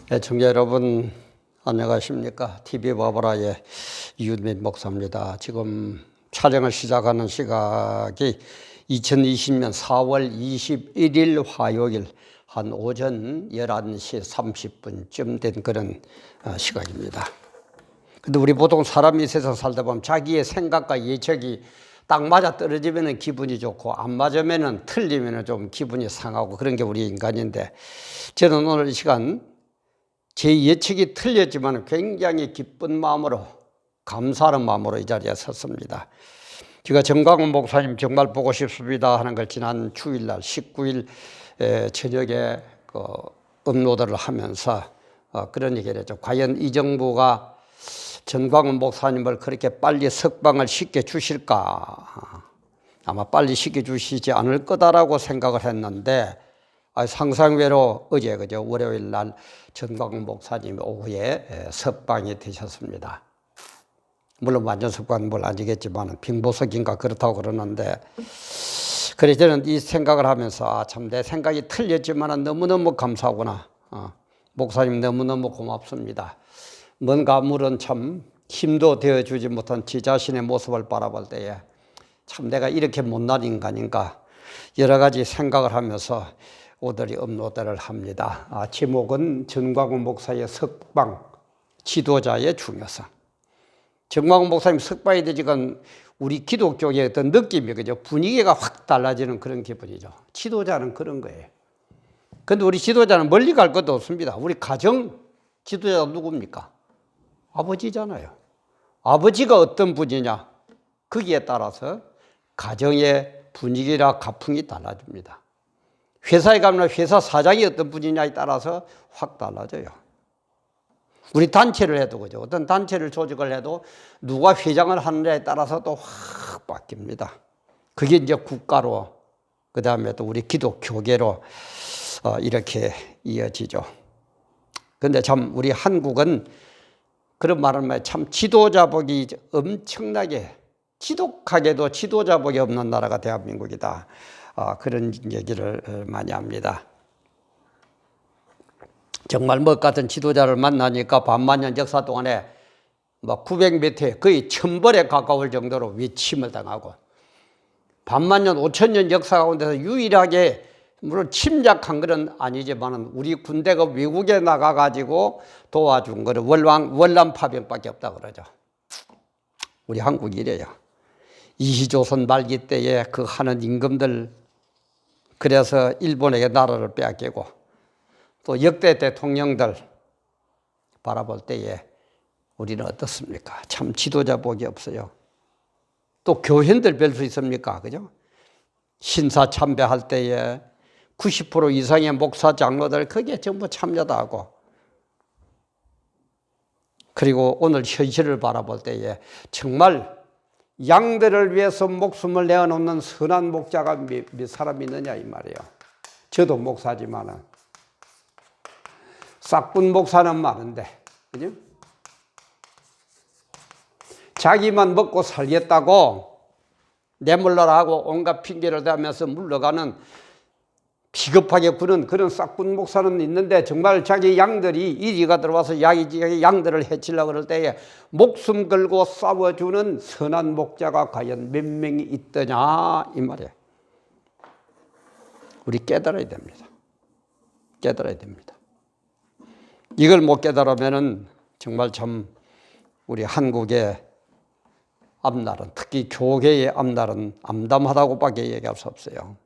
애청자 여러분 안녕하십니까? TV 바보라의 이윤민 목사입니다. 지금 촬영을 시작하는 시각이 2020년 4월 21일 화요일 한 오전 11시 30분쯤 된 그런 시각입니다. 근데 우리 보통 사람이 세상 살다 보면 자기의 생각과 예측이 딱 맞아 떨어지면 기분이 좋고 안 맞으면 틀리면 좀 기분이 상하고 그런 게 우리 인간인데, 저는 오늘 이 시간 제 예측이 틀렸지만 굉장히 기쁜 마음으로, 감사하는 마음으로 이 자리에 섰습니다. 제가 정광훈 목사님 정말 보고 싶습니다 하는 걸 지난 주일날 19일 저녁에 업로드를 하면서 그런 얘기를 했죠. 과연 이 정부가 정광훈 목사님을 그렇게 빨리 석방을 시켜주실까? 아마 빨리 시켜주시지 않을 거다라고 생각을 했는데, 상상외로 어제 월요일 날 정광훈 목사님 오후에 석방이 되셨습니다. 물론 완전 석방은 뭘 아니겠지만 빙보석인가 그렇다고 그러는데, 그래서 저는 이 생각을 하면서 참 내 생각이 틀렸지만 너무너무 감사하구나. 목사님 너무너무 고맙습니다. 뭔가 아무런 참 힘도 되어주지 못한 지 자신의 모습을 바라볼 때에 참 내가 이렇게 못난 인간인가 여러 가지 생각을 하면서 오늘이 업로드를 합니다. 제목은 정광훈 목사의 석방, 지도자의 중요성. 정광훈 목사님 석방이 되지건 우리 기독교의 어떤 느낌이 분위기가 확 달라지는 그런 기분이죠. 지도자는 그런 거예요. 그런데 우리 지도자는 멀리 갈 것도 없습니다. 우리 가정 지도자가 누굽니까? 아버지잖아요. 아버지가 어떤 분이냐, 거기에 따라서 가정의 분위기나 가풍이 달라집니다. 회사에 가면 회사 사장이 어떤 분이냐에 따라서 확 달라져요. 우리 단체를 해도 그죠. 어떤 단체를 조직을 해도 누가 회장을 하느냐에 따라서 또 확 바뀝니다. 그게 이제 국가로, 그 다음에 또 우리 기독교계로 이렇게 이어지죠. 근데 참 우리 한국은 그런 말은 참 지도자복이 엄청나게, 지독하게도 지도자복이 없는 나라가 대한민국이다. 그런 얘기를 많이 합니다. 정말 뭐 같은 지도자를 만나니까 반만년 역사 동안에 900몇 회, 거의 1000벌에 가까울 정도로 위침을 당하고, 반만년 5000년 역사 가운데서 유일하게, 물론 침략한 것은 아니지만 우리 군대가 외국에 나가가지고 도와준 거는 월남 파병밖에 없다 그러죠. 우리 한국이 이래요. 이희조선 말기 때에 그 하는 임금들, 그래서 일본에게 나라를 빼앗기고, 또 역대 대통령들 바라볼 때에 우리는 어떻습니까? 참 지도자 복이 없어요. 또 교회들 별 수 있습니까? 그죠? 신사 참배할 때에 90% 이상의 목사 장로들 거기에 전부 참여도 하고, 그리고 오늘 현실을 바라볼 때에 정말 양들을 위해서 목숨을 내어놓는 선한 목자가 몇 사람 있느냐 이 말이에요. 저도 목사지만은 싹분 목사는 많은데, 그죠? 자기만 먹고 살겠다고 내몰라라 하고 온갖 핑계를 대면서 물러가는 비겁하게 구는 그런 싹군 목사는 있는데, 정말 자기 양들이 이리가 들어와서 양들을 해치려고 그럴 때에 목숨 걸고 싸워주는 선한 목자가 과연 몇 명이 있더냐 이 말이에요. 우리 깨달아야 됩니다. 깨달아야 됩니다. 이걸 못 깨달으면은 정말 참 우리 한국의 앞날은, 특히 교계의 앞날은 암담하다고밖에 얘기할 수 없어요.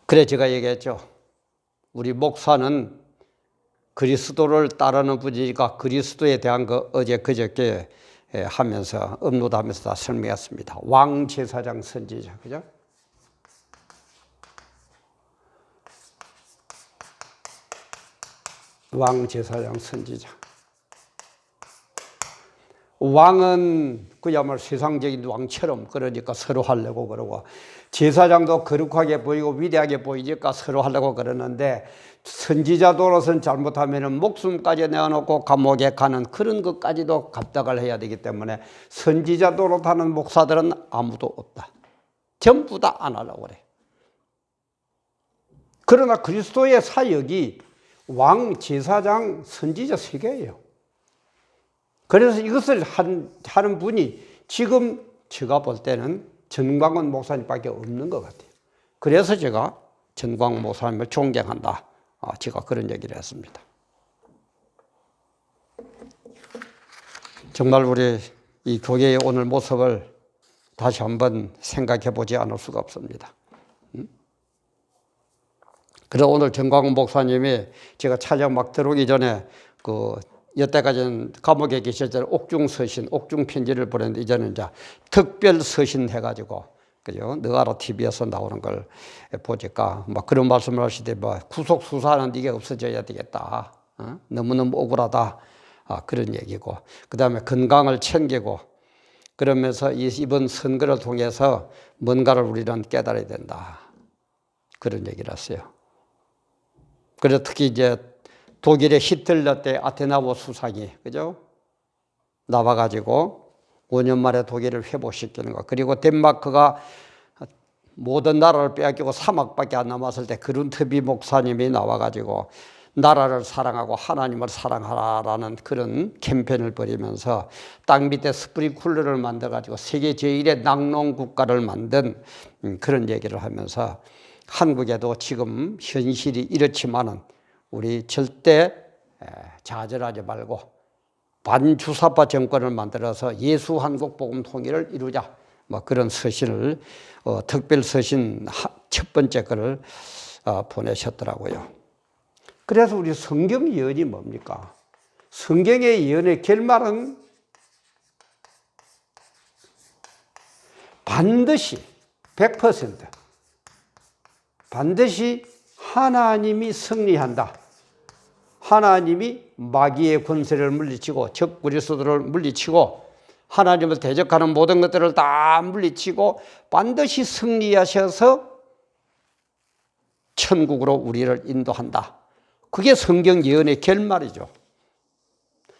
그래 제가 얘기했죠. 우리 목사는 그리스도를 따르는 분이니까 그리스도에 대한 거 어제 그저께 하면서 업로드하면서 다 설명했습니다. 왕 제사장 선지자, 그죠? 왕 제사장 선지자. 왕은 그야말로 세상적인 왕처럼, 그러니까 서로 하려고 그러고, 제사장도 거룩하게 보이고 위대하게 보이니까 서로 하려고 그러는데, 선지자도로서는 잘못하면 목숨까지 내어놓고 감옥에 가는 그런 것까지도 갑작을 해야 되기 때문에 선지자도로 타는 목사들은 아무도 없다. 전부 다 안 하려고 그래. 그러나 그리스도의 사역이 왕, 제사장, 선지자 세 개예요. 그래서 이것을 하는 분이 지금 제가 볼 때는 전광훈 목사님밖에 없는 것 같아요. 그래서 제가 전광훈 목사님을 존경한다. 제가 그런 얘기를 했습니다. 정말 우리 이 교회의 오늘 모습을 다시 한번 생각해 보지 않을 수가 없습니다. 그래서 오늘 전광훈 목사님이 제가 촬영 막 들어오기 전에 여태까지는 감옥에 계실 때 옥중 서신, 옥중 편지를 보냈는데 이제는 이제 특별 서신 해가지고, 그죠? 너가로 TV에서 나오는 걸 보니까 막 그런 말씀을 하시되 구속 수사는 이게 없어져야 되겠다. 너무너무 억울하다. 그런 얘기고. 그 다음에 건강을 챙기고, 그러면서 이번 선거를 통해서 뭔가를 우리는 깨달아야 된다. 그런 얘기를 했어요. 그래서 특히 이제 독일의 히틀러 때 아테나워 수상이, 그죠? 나와가지고 5년 만에 독일을 회복시키는 거. 그리고 덴마크가 모든 나라를 빼앗기고 사막밖에 안 남았을 때 그룬트비 목사님이 나와가지고 나라를 사랑하고 하나님을 사랑하라라는 그런 캠페인을 벌이면서 땅 밑에 스프링쿨러를 만들어가지고 세계 제1의 낙농 국가를 만든 그런 얘기를 하면서 한국에도 지금 현실이 이렇지만은 우리 절대 좌절하지 말고 반주사파 정권을 만들어서 예수 한국 복음 통일을 이루자. 그런 서신을 특별 서신 첫 번째 거를 보내셨더라고요. 그래서 우리 성경 예언이 뭡니까? 성경의 예언의 결말은 반드시 100% 반드시 하나님이 승리한다. 하나님이 마귀의 권세를 물리치고 적 그리스도를 물리치고 하나님을 대적하는 모든 것들을 다 물리치고 반드시 승리하셔서 천국으로 우리를 인도한다. 그게 성경 예언의 결말이죠.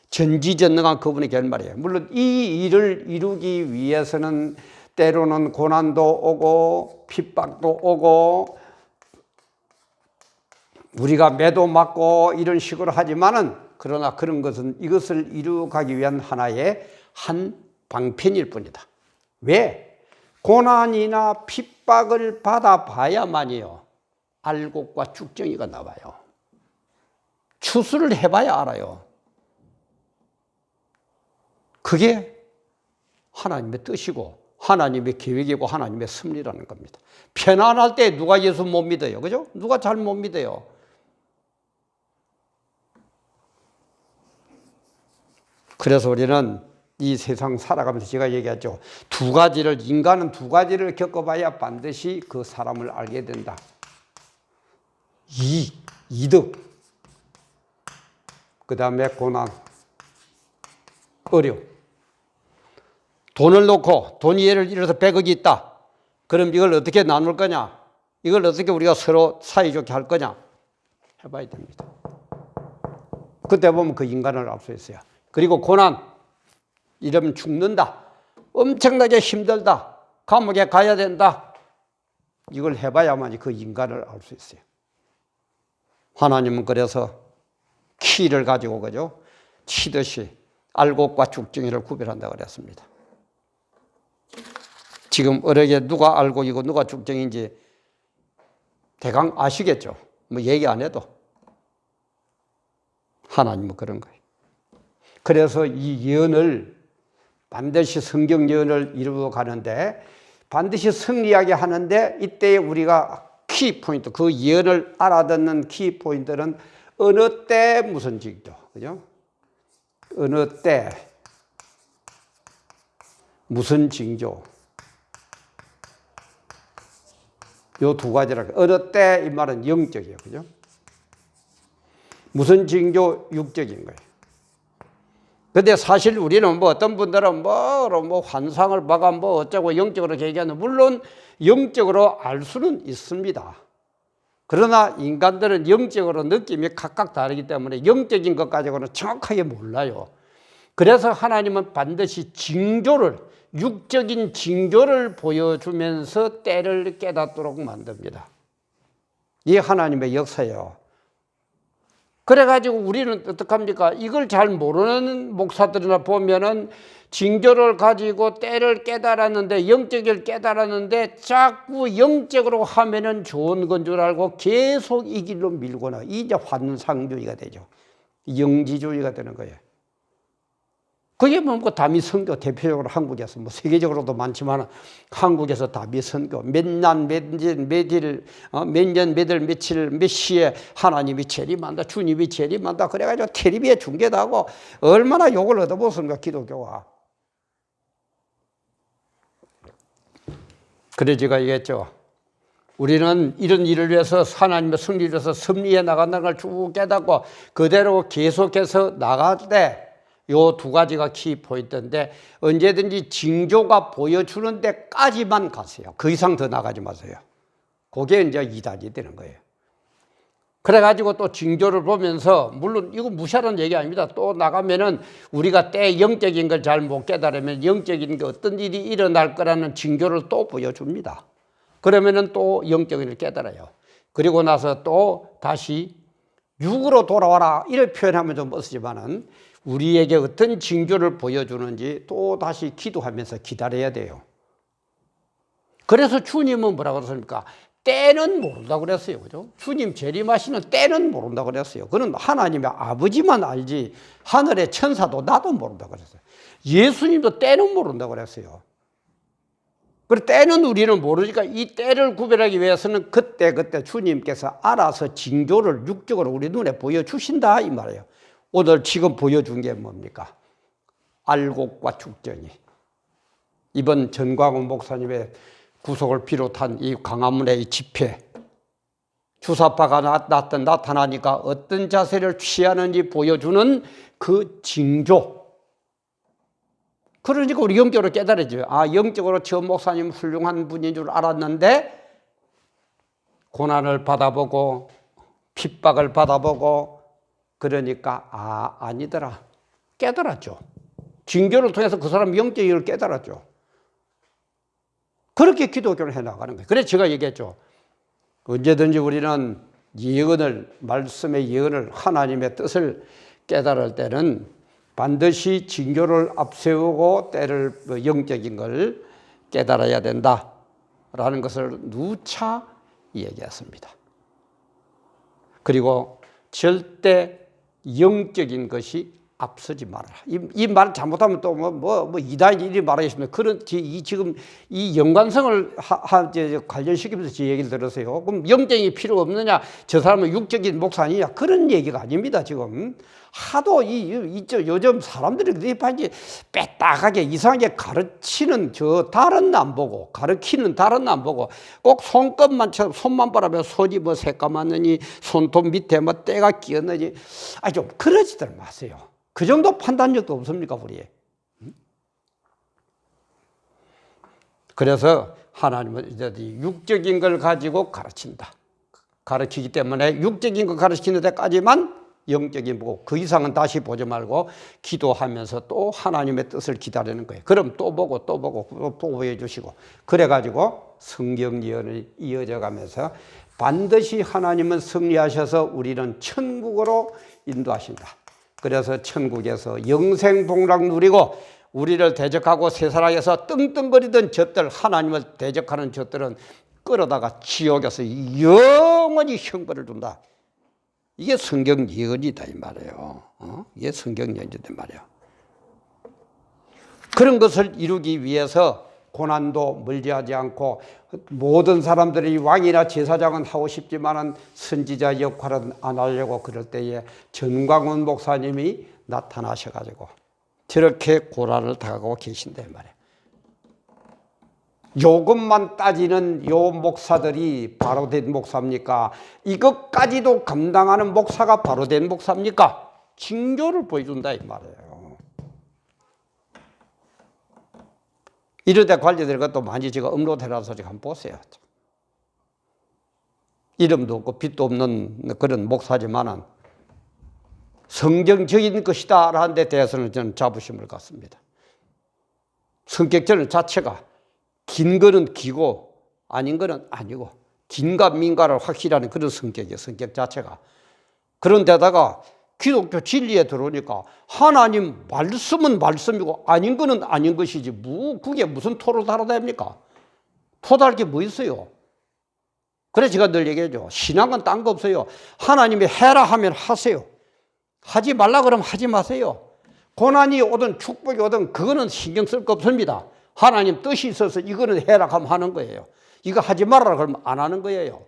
전지전능한 그분의 결말이에요. 물론 이 일을 이루기 위해서는 때로는 고난도 오고 핍박도 오고 우리가 매도 맞고 이런 식으로 하지만은 그러나 그런 것은 이것을 이루어가기 위한 하나의 한 방편일 뿐이다. 왜? 고난이나 핍박을 받아봐야만이요 알곡과 쭉정이가 나와요. 추수를 해봐야 알아요. 그게 하나님의 뜻이고 하나님의 계획이고 하나님의 섭리라는 겁니다. 편안할 때 누가 예수 못 믿어요? 그죠? 누가 잘 못 믿어요? 그래서 우리는 이 세상 살아가면서 제가 얘기했죠. 인간은 두 가지를 겪어봐야 반드시 그 사람을 알게 된다. 이득, 그 다음에 고난, 어려움. 돈을 놓고 돈이 예를 들어서 100억이 있다. 그럼 이걸 어떻게 나눌 거냐? 이걸 어떻게 우리가 서로 사이좋게 할 거냐? 해봐야 됩니다. 그때 보면 그 인간을 알 수 있어요. 그리고 고난, 이러면 죽는다. 엄청나게 힘들다. 감옥에 가야 된다. 이걸 해봐야만 그 인간을 알 수 있어요. 하나님은 그래서 키를 가지고 그죠? 치듯이 알곡과 죽정이를 구별한다고 그랬습니다. 지금 어렵게 누가 알곡이고 누가 죽정인지 대강 아시겠죠? 얘기 안 해도. 하나님은 그런 거예요. 그래서 이 예언을 반드시 성경 예언을 이루어 가는데 반드시 승리하게 하는데 이때 우리가 키포인트, 그 예언을 알아듣는 키포인트는 어느 때 무슨 징조, 그죠? 어느 때 무슨 징조. 요 두 가지라. 어느 때 이 말은 영적이에요, 그죠? 무슨 징조, 육적인 거예요. 근데 사실 우리는 어떤 분들은 환상을 봐가 어쩌고 영적으로 얘기하는, 물론 영적으로 알 수는 있습니다. 그러나 인간들은 영적으로 느낌이 각각 다르기 때문에 영적인 것 가지고는 정확하게 몰라요. 그래서 하나님은 반드시 육적인 징조를 보여주면서 때를 깨닫도록 만듭니다. 이 하나님의 역사예요. 그래가지고 우리는 어떡합니까? 이걸 잘 모르는 목사들이나 보면은 징조를 가지고 때를 깨달았는데, 영적을 깨달았는데 자꾸 영적으로 하면은 좋은 건 줄 알고 계속 이 길로 밀고 나. 이제 환상주의가 되죠. 영지주의가 되는 거예요. 그게 뭐 다미 선교, 대표적으로 한국에서 뭐 세계적으로도 많지만 한국에서 다미 선교 몇 년 몇일 몇년 몇월 며칠 몇 시에 하나님이 재림한다, 주님이 재림한다 그래가지고 텔레비에 중계도 하고 얼마나 욕을 얻어먹습니까 기독교가. 그래 제가 얘기했죠. 우리는 이런 일을 위해서 하나님의 승리를 위해서 섭리해 나간다는 걸 쭉 깨닫고 그대로 계속해서 나갈 때 요 두 가지가 키포인트인데 언제든지 징조가 보여주는 데까지만 가세요. 그 이상 더 나가지 마세요. 그게 이제 이단이 되는 거예요. 그래가지고 또 징조를 보면서, 물론 이거 무시하는 얘기 아닙니다. 또 나가면은 우리가 때 영적인 걸 잘 못 깨달으면 영적인 게 어떤 일이 일어날 거라는 징조를 또 보여줍니다. 그러면은 또 영적인 걸 깨달아요. 그리고 나서 또 다시 육으로 돌아와라 이렇게 표현하면 좀 멋지지만은 우리에게 어떤 징조를 보여주는지 또 다시 기도하면서 기다려야 돼요. 그래서 주님은 뭐라고 그랬습니까? 때는 모른다고 그랬어요. 그죠? 주님 재림하시는 때는 모른다고 그랬어요. 그는 하나님의 아버지만 알지 하늘의 천사도 나도 모른다고 그랬어요. 예수님도 때는 모른다고 그랬어요. 그리고 때는 우리는 모르니까 이 때를 구별하기 위해서는 그때 주님께서 알아서 징조를 육적으로 우리 눈에 보여주신다 이 말이에요. 오늘 지금 보여준 게 뭡니까? 알곡과 죽전이. 이번 전광훈 목사님의 구속을 비롯한 이 광화문의 이 집회, 주사파가 나타나니까 어떤 자세를 취하는지 보여주는 그 징조. 그러니까 우리 영적으로 깨달아져요. 아, 영적으로 저 목사님 훌륭한 분인 줄 알았는데 고난을 받아보고 핍박을 받아보고 그러니까 아니더라. 깨달았죠. 징조를 통해서 그 사람 영적인 걸 깨달았죠. 그렇게 기독교를 해나가는 거예요. 그래서 제가 얘기했죠. 언제든지 우리는 예언을, 말씀의 예언을, 하나님의 뜻을 깨달을 때는 반드시 징조를 앞세우고 때를 영적인 걸 깨달아야 된다라는 것을 누차 얘기했습니다. 그리고 절대 영적인 것이 앞서지 말아라. 이 말 잘못하면 또 이단이 이리 말하겠습니다. 그런 지금 이 연관성을 관련시키면서 제 얘기를 들으세요. 그럼 영적이 필요 없느냐? 저 사람은 육적인 목사 아니냐? 그런 얘기가 아닙니다. 지금 하도 요즘 사람들이 빼딱하게 이상하게 가르치는 다른 안 보고 가르치는 다른 안 보고 꼭 손만 바라면 손이 뭐 새까맣느니 손톱 밑에 뭐 때가 끼었느니 좀 그러지들 마세요. 그 정도 판단력도 없습니까, 우리? 그래서 하나님은 이제 육적인 걸 가지고 가르친다. 가르치기 때문에 육적인 걸 가르치는 데까지만 영적인 보고 그 이상은 다시 보지 말고 기도하면서 또 하나님의 뜻을 기다리는 거예요. 그럼 또 보고 또 보여주시고 그래가지고 성경 예언이 이어져 가면서 반드시 하나님은 승리하셔서 우리는 천국으로 인도하신다. 그래서 천국에서 영생복락 누리고 우리를 대적하고 세상에서 떵떵거리던 젖들, 하나님을 대적하는 젖들은 끌어다가 지옥에서 영원히 형벌을 준다. 이게 성경 예언이다 이 말이에요. 이게 성경 예언이다 말이에요. 그런 것을 이루기 위해서 고난도 멀지하지 않고 모든 사람들이 왕이나 제사장은 하고 싶지만은 선지자 역할은 안 하려고 그럴 때에 전광훈 목사님이 나타나셔가지고 저렇게 고난을 당하고 계신다 이 말이에요. 요것만 따지는 요 목사들이 바로 된 목사입니까? 이것까지도 감당하는 목사가 바로 된 목사입니까? 징조를 보여준다 이 말이에요. 이러다 관리될 것도 많이 제가 업로드해놔서 한번 보세요. 이름도 없고 빛도 없는 그런 목사지만은 성경적인 것이다 라는 데 대해서는 저는 자부심을 갖습니다. 성격적인 자체가 긴 거는 기고 아닌 거는 아니고 긴가민가를 확실하는 그런 성격이에요. 성격 자체가. 그런데다가 기독교 진리에 들어오니까 하나님 말씀은 말씀이고 아닌 거는 아닌 것이지 그게 무슨 토를 달아야 됩니까? 토달 게 뭐 있어요? 그래서 제가 늘 얘기하죠. 신앙은 딴 거 없어요. 하나님이 해라 하면 하세요. 하지 말라 그러면 하지 마세요. 고난이 오든 축복이 오든 그거는 신경 쓸 거 없습니다. 하나님 뜻이 있어서 이거는 해라 하면 하는 거예요. 이거 하지 말아라 그러면 안 하는 거예요.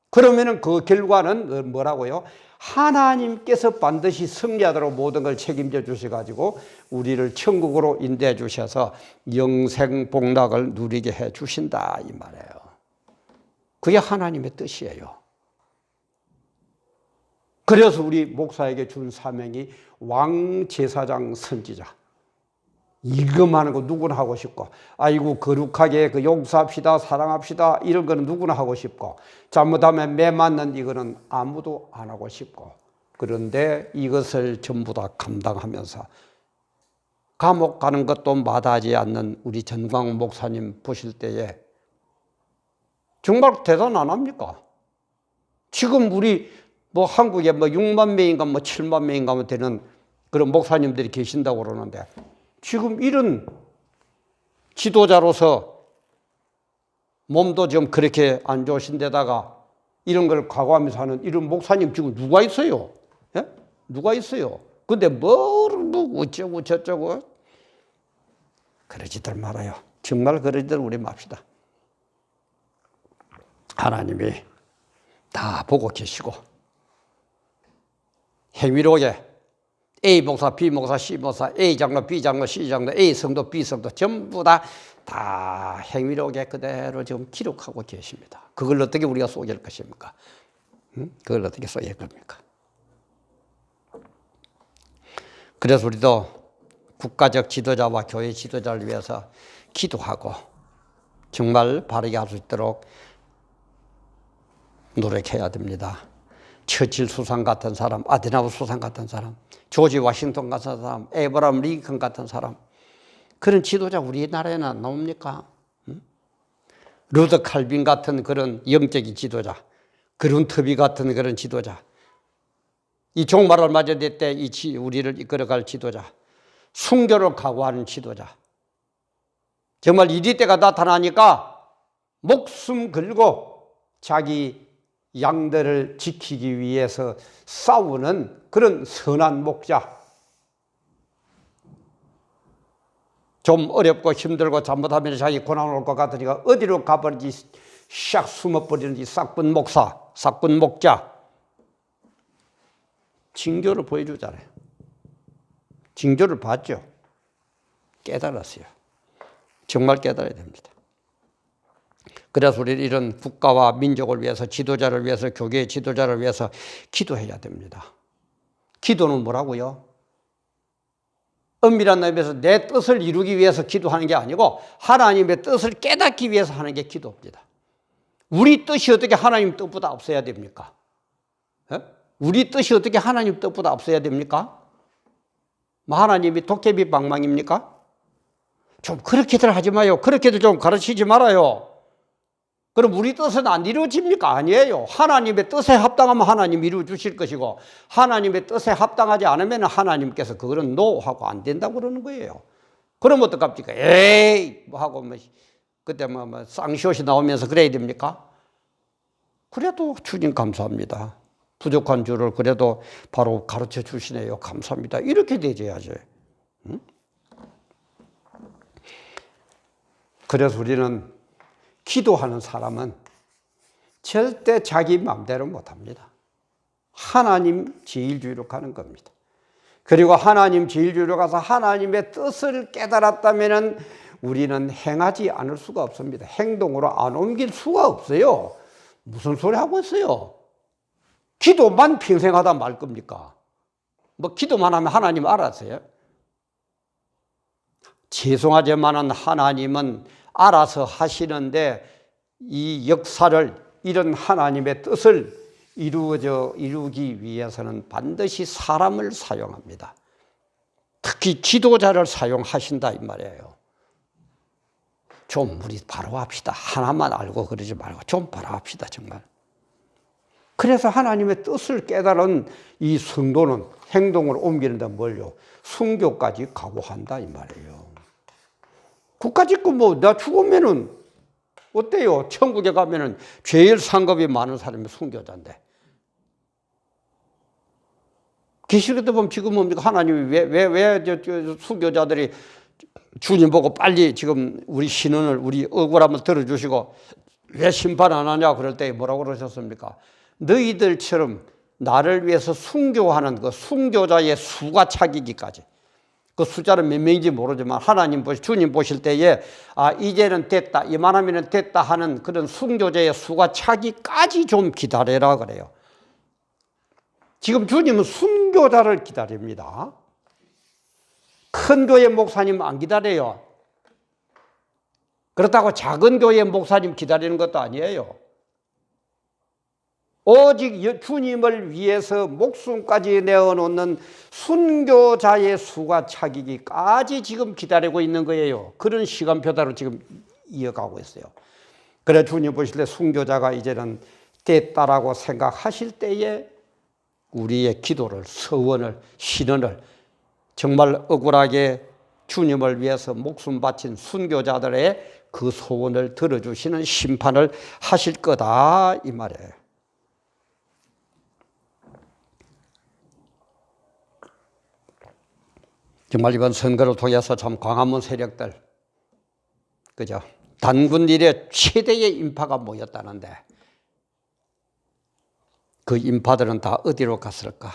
그러면은 그 결과는 뭐라고요? 하나님께서 반드시 승리하도록 모든 걸 책임져 주셔가지고 우리를 천국으로 인도해 주셔서 영생 복락을 누리게 해 주신다 이 말이에요. 그게 하나님의 뜻이에요. 그래서 우리 목사에게 준 사명이 왕제사장 선지자. 이것만 하는 거 누구나 하고 싶고, 아이고 거룩하게 용서합시다 사랑합시다 이런 거는 누구나 하고 싶고, 잘못하면 매 맞는 이거는 아무도 안 하고 싶고, 그런데 이것을 전부 다 감당하면서 감옥 가는 것도 마다하지 않는 우리 전광 목사님 보실 때에 정말 대단 안 합니까? 지금 우리 한국에 6만 명인가 7만 명인가 되는 그런 목사님들이 계신다고 그러는데, 지금 이런 지도자로서 몸도 좀 그렇게 안 좋으신 데다가 이런 걸 각오하면서 하는 이런 목사님 지금 누가 있어요? 예? 누가 있어요? 근데 뭐 어쩌고 저쩌고 그러지들 말아요. 정말 그러지들 우리 맙시다. 하나님이 다 보고 계시고 행위로게 A 목사, B 목사, C 목사, A 장로, B 장로, C 장로, A 성도, B 성도 전부 다 행위록에 그대로 지금 기록하고 계십니다. 그걸 어떻게 우리가 속일 것입니까? 그걸 어떻게 속일 겁니까? 그래서 우리도 국가적 지도자와 교회 지도자를 위해서 기도하고 정말 바르게 할 수 있도록 노력해야 됩니다. 처칠 수상 같은 사람, 아데나우 수상 같은 사람, 조지 워싱턴 같은 사람, 에브라함 링컨 같은 사람, 그런 지도자 우리나라에는 나옵니까? 루더 칼빈 같은 그런 영적인 지도자, 그룬트비 같은 그런 지도자, 이 종말을 맞이할 때 우리를 이끌어갈 지도자, 순교를 각오하는 지도자, 정말 이리 때가 나타나니까 목숨 걸고 자기 양들을 지키기 위해서 싸우는 그런 선한 목자, 좀 어렵고 힘들고 잘못하면 자기 고난 올 것 같으니까 어디로 가버리지 샥 숨어버리는지 싹군 목사, 싹군 목자, 징조를 보여주잖아요. 징조를 봤죠. 깨달았어요. 정말 깨달아야 됩니다. 그래서 우리는 이런 국가와 민족을 위해서, 지도자를 위해서, 교계의 지도자를 위해서 기도해야 됩니다. 기도는 뭐라고요? 엄밀한 의미에서 내 뜻을 이루기 위해서 기도하는 게 아니고 하나님의 뜻을 깨닫기 위해서 하는 게 기도입니다. 우리 뜻이 어떻게 하나님 뜻보다 앞서야 됩니까? 우리 뜻이 어떻게 하나님 뜻보다 앞서야 됩니까? 하나님이 도깨비 방망입니까? 좀 그렇게들 하지 마요. 그렇게들 좀 가르치지 말아요. 그럼 우리 뜻은 안 이루어집니까? 아니에요. 하나님의 뜻에 합당하면 하나님 이루어 주실 것이고, 하나님의 뜻에 합당하지 않으면 하나님께서 그거는 노하고 안 된다고 그러는 거예요. 그럼 어떡합니까? 에이 하고 그때 쌍시옷이 나오면서 그래야 됩니까? 그래도 주님 감사합니다. 부족한 줄을 그래도 바로 가르쳐 주시네요. 감사합니다. 이렇게 되져야죠. 응? 그래서 우리는 기도하는 사람은 절대 자기 마음대로 못합니다. 하나님 제일주의로 가는 겁니다. 그리고 하나님 제일주의로 가서 하나님의 뜻을 깨달았다면 우리는 행하지 않을 수가 없습니다. 행동으로 안 옮길 수가 없어요. 무슨 소리 하고 있어요? 기도만 평생 하다 말 겁니까? 기도만 하면 하나님 알아서요? 죄송하지만 하나님은 알아서 하시는데 이 역사를, 이런 하나님의 뜻을 이루기 위해서는 반드시 사람을 사용합니다. 특히 지도자를 사용하신다 이 말이에요. 좀 우리 바로 합시다. 하나만 알고 그러지 말고 좀 바로 합시다, 정말. 그래서 하나님의 뜻을 깨달은 이 성도는 행동을 옮기는데 뭘요? 순교까지 각오한다 이 말이에요. 그까짓 거 뭐 나 죽으면은 어때요? 천국에 가면은 제일 상급이 많은 사람이 순교자인데. 계시록에 보면 지금 뭡니까? 하나님이 왜 순교자들이 주님 보고 빨리 지금 우리 신원을 우리 억울함을 들어주시고 왜 심판 안 하냐 그럴 때 뭐라고 그러셨습니까? 너희들처럼 나를 위해서 순교하는 그 순교자의 수가 차기기까지. 그 숫자는 몇 명인지 모르지만 하나님 주님 보실 때에 이제는 됐다, 이만하면 됐다 하는 그런 순교자의 수가 차기까지 좀 기다려라 그래요. 지금 주님은 순교자를 기다립니다. 큰 교회 목사님 안 기다려요. 그렇다고 작은 교회 목사님 기다리는 것도 아니에요. 오직 주님을 위해서 목숨까지 내어놓는 순교자의 수가 차기기까지 지금 기다리고 있는 거예요. 그런 시간표대로 지금 이어가고 있어요. 그래 주님 보실 때 순교자가 이제는 됐다라고 생각하실 때에 우리의 기도를, 서원을, 신원을 정말 억울하게 주님을 위해서 목숨 바친 순교자들의 그 소원을 들어주시는 심판을 하실 거다 이 말이에요. 정말 이번 선거를 통해서 참 광화문 세력들, 그죠? 단군 일에 최대의 인파가 모였다는데 그 인파들은 다 어디로 갔을까?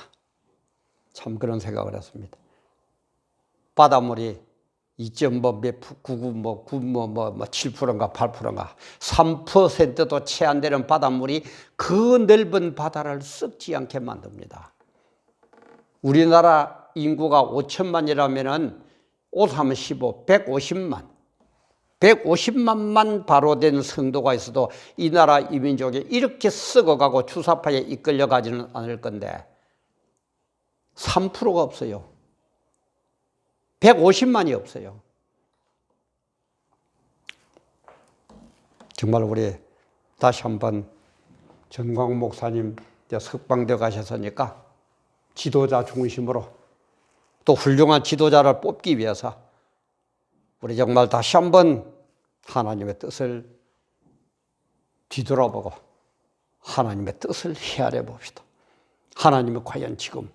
참 그런 생각을 했습니다. 바닷물이 2.7%인가 8%인가 3%도 채 안 되는 바닷물이 그 넓은 바다를 썩지 않게 만듭니다. 우리나라 인구가 5천만이라면은 5, 15, 150만. 150만만 바로 된 성도가 있어도 이 나라 이민족이 이렇게 썩어가고 주사파에 이끌려가지는 않을 건데 3%가 없어요. 150만이 없어요. 정말 우리 다시 한번 전광 목사님 석방되어 가셨으니까 지도자 중심으로 또 훌륭한 지도자를 뽑기 위해서 우리 정말 다시 한번 하나님의 뜻을 뒤돌아보고 하나님의 뜻을 헤아려 봅시다. 하나님은 과연 지금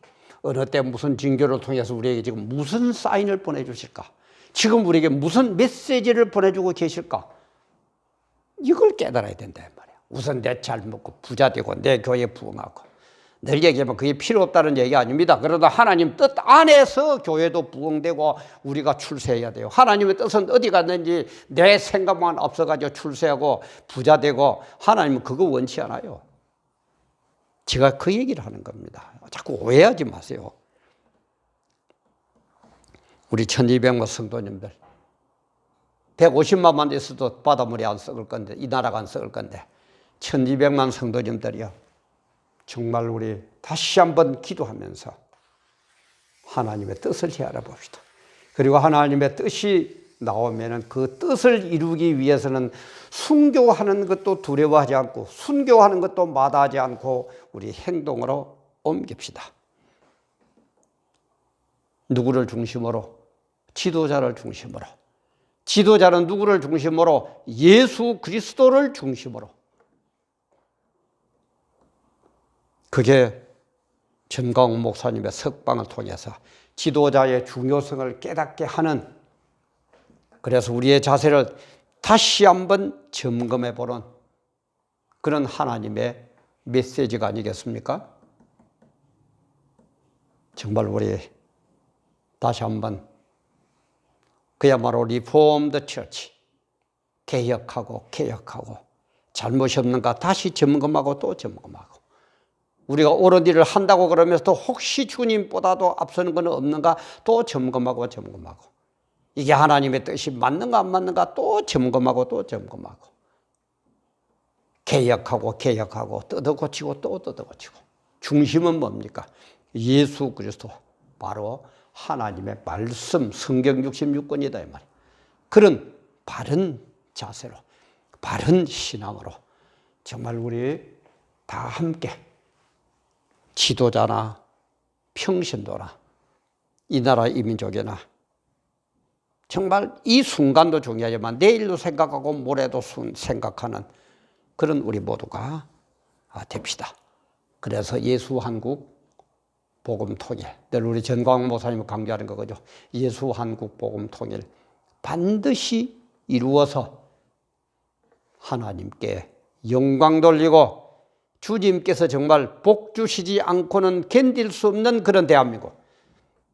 어느 때 무슨 징조를 통해서 우리에게 지금 무슨 사인을 보내주실까? 지금 우리에게 무슨 메시지를 보내주고 계실까? 이걸 깨달아야 된다 말이야. 우선 내 잘 먹고 부자 되고 내 교회에 부흥하고 늘 얘기하면 그게 필요 없다는 얘기 아닙니다. 그러나 하나님 뜻 안에서 교회도 부흥되고 우리가 출세해야 돼요. 하나님의 뜻은 어디 갔는지 내 생각만 없어가지고 출세하고 부자 되고 하나님은 그거 원치 않아요. 제가 그 얘기를 하는 겁니다. 자꾸 오해하지 마세요. 우리 1200만 성도님들 150만만 있어도 바닷물이 안 썩을 건데 이 나라가 안 썩을 건데 1200만 성도님들이요. 정말 우리 다시 한번 기도하면서 하나님의 뜻을 헤아려 봅시다. 그리고 하나님의 뜻이 나오면은 그 뜻을 이루기 위해서는 순교하는 것도 두려워하지 않고 순교하는 것도 마다하지 않고 우리 행동으로 옮깁시다. 누구를 중심으로? 지도자를 중심으로. 지도자는 누구를 중심으로? 예수 그리스도를 중심으로. 그게 전광훈 목사님의 석방을 통해서 지도자의 중요성을 깨닫게 하는, 그래서 우리의 자세를 다시 한번 점검해 보는 그런 하나님의 메시지가 아니겠습니까? 정말 우리 다시 한번 그야말로 리폼드 처치, 개혁하고 잘못이 없는가 다시 점검하고 또 점검하고, 우리가 옳은 일을 한다고 그러면서 또 혹시 주님보다도 앞서는 건 없는가 또 점검하고 이게 하나님의 뜻이 맞는가 안 맞는가 또 점검하고 개혁하고 뜯어고치고 또 뜯어고치고. 중심은 뭡니까? 예수 그리스도, 바로 하나님의 말씀, 성경 66권이다 이 말이에요. 그런 바른 자세로, 바른 신앙으로 정말 우리 다 함께 지도자나 평신도나 이 나라 이민족이나 정말 이 순간도 중요하지만 내일도 생각하고 모레도 생각하는 그런 우리 모두가 됩시다. 그래서 예수 한국 복음 통일, 늘 우리 전광 목사님 강조하는 거죠. 예수 한국 복음 통일 반드시 이루어서 하나님께 영광 돌리고 주님께서 정말 복 주시지 않고는 견딜 수 없는 그런 대한민국.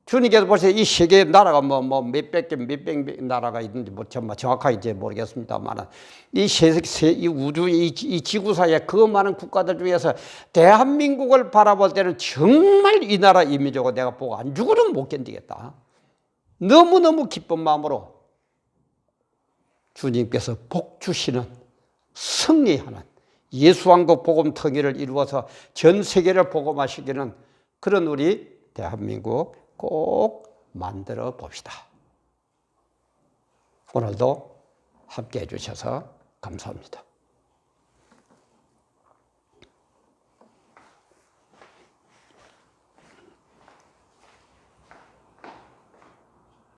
주님께서 보세요. 이 세계 나라가 몇백 개, 몇백 나라가 있는지 정확하게 이제 모르겠습니다만 이 우주, 이 지구사의 그 많은 국가들 중에서 대한민국을 바라볼 때는 정말 이 나라 이민족을 내가 보고 안 죽어도 못 견디겠다. 너무너무 기쁜 마음으로 주님께서 복 주시는 승리하는 예수왕국 복음 통일을 이루어서 전 세계를 복음화시키는 그런 우리 대한민국 꼭 만들어 봅시다. 오늘도 함께 해주셔서 감사합니다.